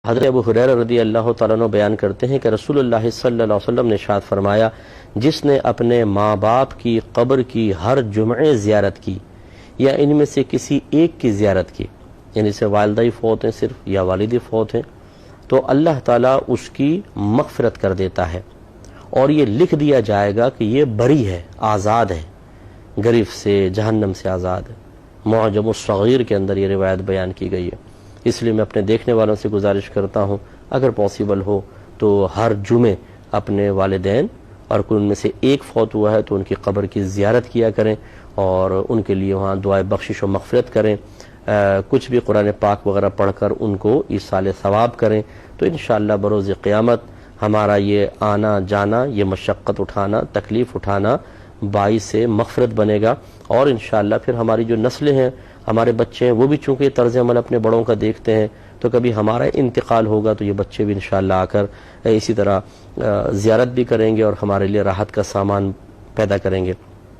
حضرت ابو ہریرہ رضی اللہ تعالیٰ عنہ بیان کرتے ہیں کہ رسول اللہ صلی اللہ علیہ وسلم نے ارشاد فرمایا، جس نے اپنے ماں باپ کی قبر کی ہر جمعے زیارت کی یا ان میں سے کسی ایک کی زیارت کی، یعنی سے والدہ فوت ہیں صرف یا والدی فوت ہیں، تو اللہ تعالیٰ اس کی مغفرت کر دیتا ہے اور یہ لکھ دیا جائے گا کہ یہ بری ہے، آزاد ہے، گرفت سے، جہنم سے آزاد ہے۔ معجم الصغیر کے اندر یہ روایت بیان کی گئی ہے۔ اس لیے میں اپنے دیکھنے والوں سے گزارش کرتا ہوں اگر پاسبل ہو تو ہر جمعے اپنے والدین اور کوئی ان میں سے ایک فوت ہوا ہے تو ان کی قبر کی زیارت کیا کریں اور ان کے لیے وہاں دعائے بخشش و مغفرت کریں، کچھ بھی قرآن پاک وغیرہ پڑھ کر ان کو ایصال ثواب کریں، تو انشاءاللہ بروز قیامت ہمارا یہ آنا جانا، یہ مشقت اٹھانا، تکلیف اٹھانا باعث مغفرت بنے گا، اور انشاءاللہ پھر ہماری جو نسلیں ہیں، ہمارے بچے ہیں، وہ بھی چونکہ طرز عمل اپنے بڑوں کا دیکھتے ہیں، تو کبھی ہمارا انتقال ہوگا تو یہ بچے بھی انشاءاللہ آ کر اسی طرح زیارت بھی کریں گے اور ہمارے لیے راحت کا سامان پیدا کریں گے۔